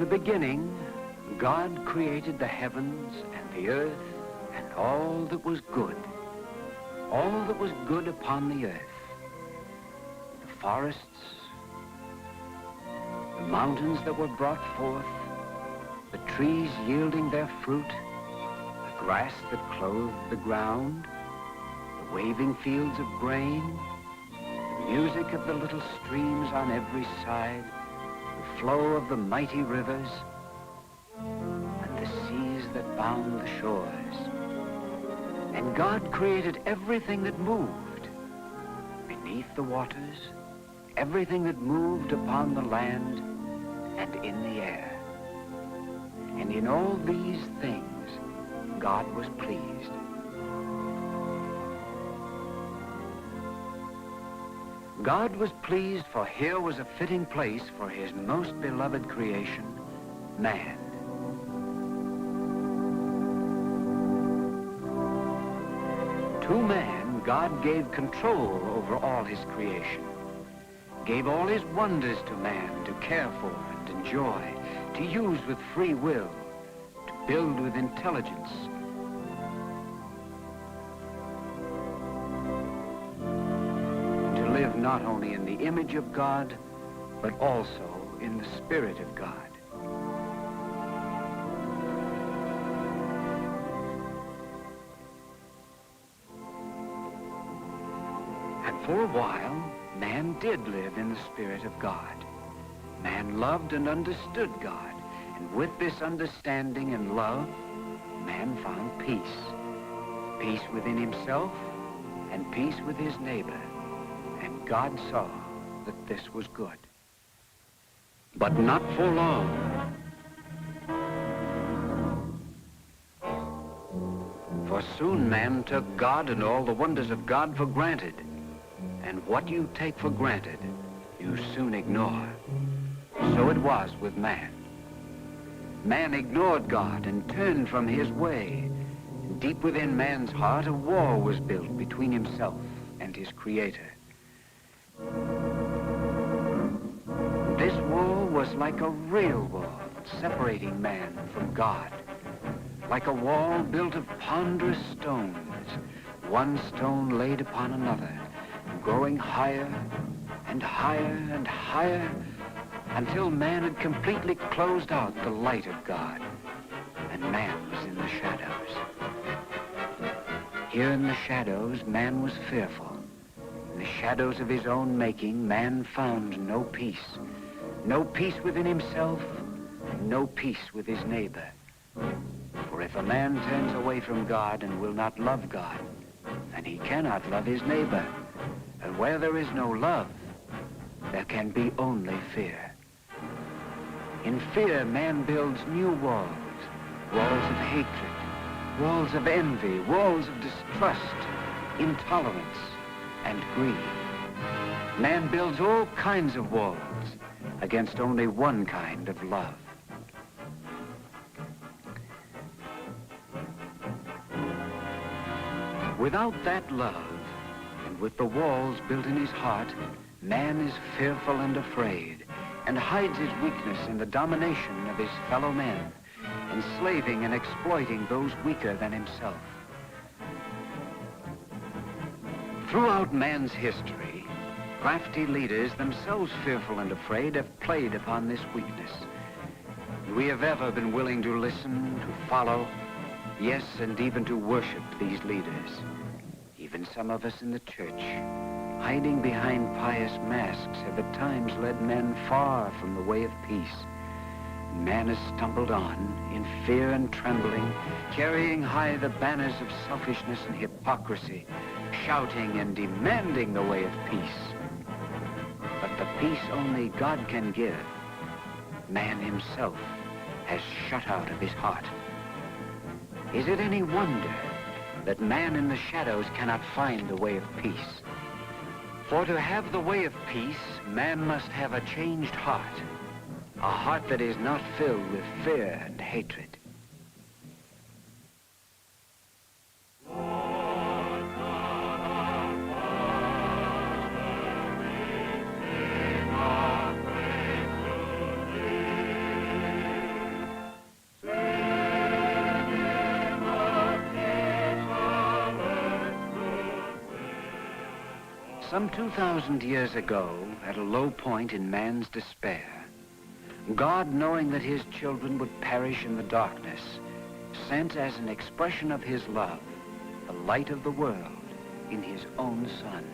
the beginning, God created the heavens and the earth and all that was good upon the earth. The forests, the mountains that were brought forth, the trees yielding their fruit, the grass that clothed the ground, the waving fields of grain, the music of the little streams on every side, the flow of the mighty rivers, and the seas that bound the shores. And God created everything that moved beneath the waters, everything that moved upon the land and in the air. And in all these things, God was pleased. God was pleased, for here was a fitting place for his most beloved creation, man. To man, God gave control over all his creation, gave all his wonders to man to care for and enjoy, to use with free will, to build with intelligence, to live not only in the image of God, but also in the Spirit of God. For a while, man did live in the Spirit of God. Man loved and understood God, and with this understanding and love, man found peace. Peace within himself and peace with his neighbor. And God saw that this was good. But not for long. For soon man took God and all the wonders of God for granted. And what you take for granted, you soon ignore. So it was with man. Man ignored God and turned from his way. Deep within man's heart, a wall was built between himself and his Creator. This wall was like a real wall, separating man from God. Like a wall built of ponderous stones, one stone laid upon another, growing higher and higher and higher until man had completely closed out the light of God, and man was in the shadows. Here in the shadows, man was fearful. In the shadows of his own making, man found no peace. No peace within himself, no peace with his neighbor. For if a man turns away from God and will not love God, then he cannot love his neighbor. And where there is no love, there can be only fear. In fear, man builds new walls, walls of hatred, walls of envy, walls of distrust, intolerance, and greed. Man builds all kinds of walls against only one kind of love. Without that love, with the walls built in his heart, man is fearful and afraid, and hides his weakness in the domination of his fellow men, enslaving and exploiting those weaker than himself. Throughout man's history, crafty leaders, themselves fearful and afraid, have played upon this weakness. We have ever been willing to listen, to follow, yes, and even to worship these leaders. Even some of us in the church, hiding behind pious masks, have at times led men far from the way of peace. Man has stumbled on in fear and trembling, carrying high the banners of selfishness and hypocrisy, shouting and demanding the way of peace. But the peace only God can give, man himself has shut out of his heart. Is it any wonder that man in the shadows cannot find the way of peace? For to have the way of peace, man must have a changed heart, a heart that is not filled with fear and hatred. Some 2,000 years ago, at a low point in man's despair, God, knowing that his children would perish in the darkness, sent as an expression of his love the light of the world in his own Son.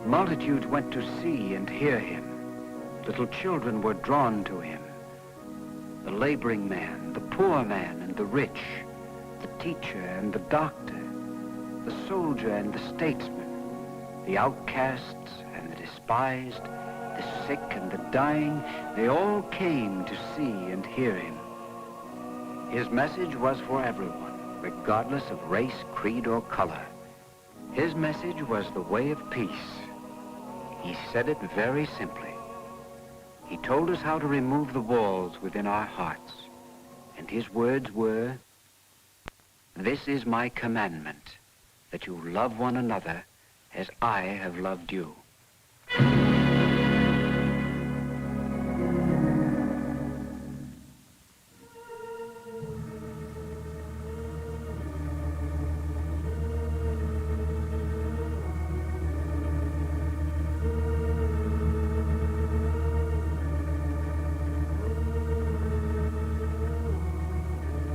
Multitudes went to see and hear him. Little children were drawn to him. The laboring man, the poor man and the rich, the teacher and the doctor, the soldier and the statesman, the outcasts and the despised, the sick and the dying, they all came to see and hear him. His message was for everyone, regardless of race, creed, or color. His message was the way of peace. He said it very simply. He told us how to remove the walls within our hearts. And his words were, "This is my commandment, that you love one another as I have loved you."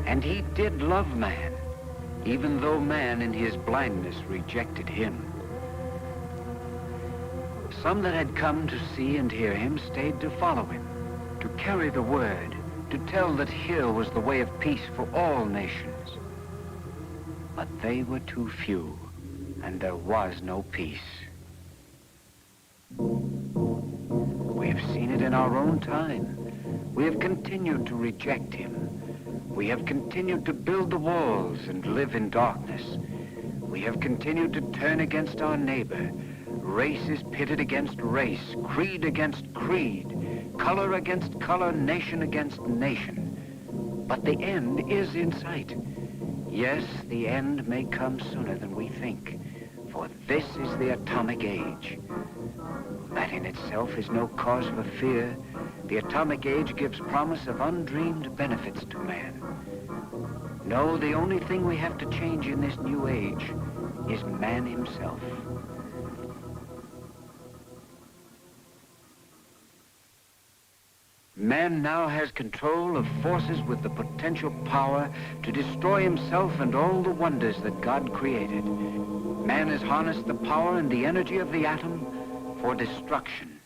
And he did love man, even though man in his blindness rejected him. Some that had come to see and hear him stayed to follow him, to carry the word, to tell that here was the way of peace for all nations. But they were too few, and there was no peace. We have seen it in our own time. We have continued to reject him. We have continued to build the walls and live in darkness. We have continued to turn against our neighbor. Race is pitted against race, creed against creed, color against color, nation against nation. But the end is in sight. Yes, the end may come sooner than we think, for this is the atomic age. That in itself is no cause for fear. The atomic age gives promise of undreamed benefits to man. No, the only thing we have to change in this new age is man himself. Man now has control of forces with the potential power to destroy himself and all the wonders that God created. Man has harnessed the power and the energy of the atom for destruction.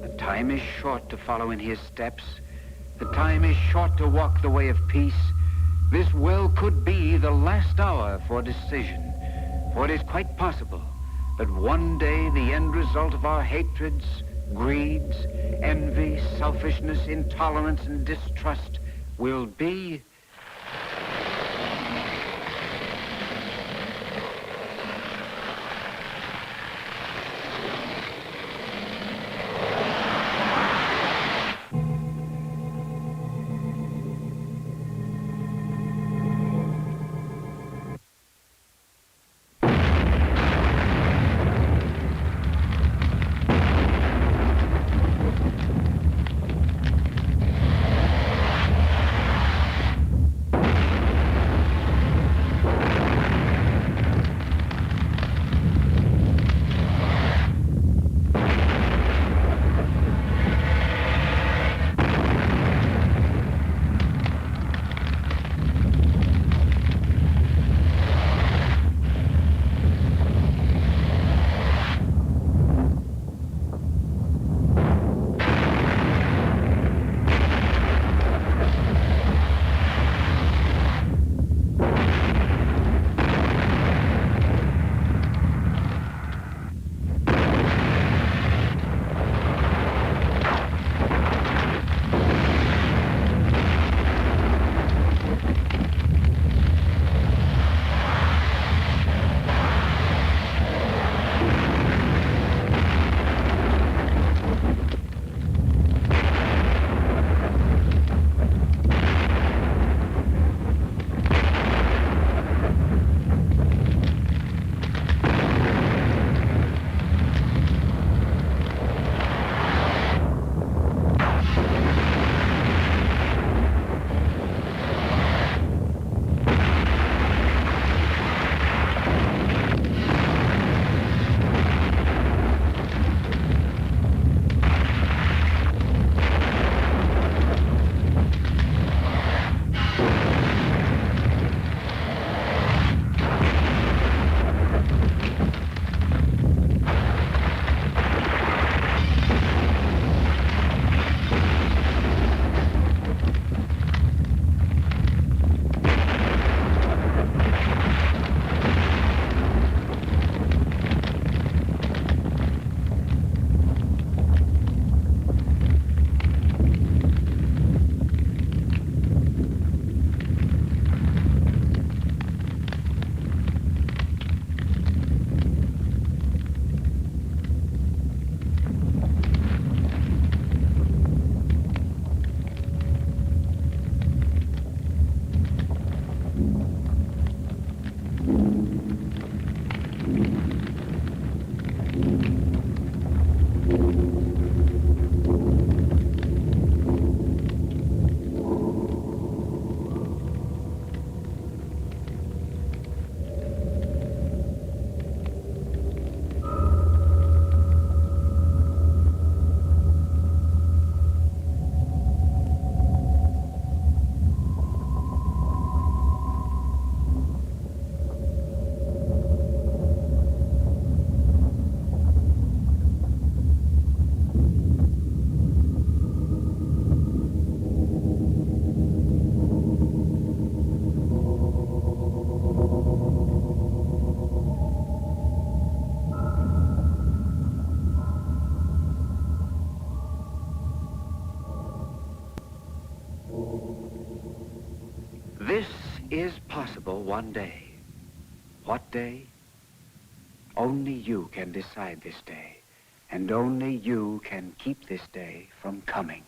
The time is short to follow in his steps. The time is short to walk the way of peace. This well could be the last hour for decision, for it is quite possible that one day the end result of our hatreds, greeds, envy, selfishness, intolerance, and distrust will be is possible one day. What day? Only you can decide this day, and only you can keep this day from coming.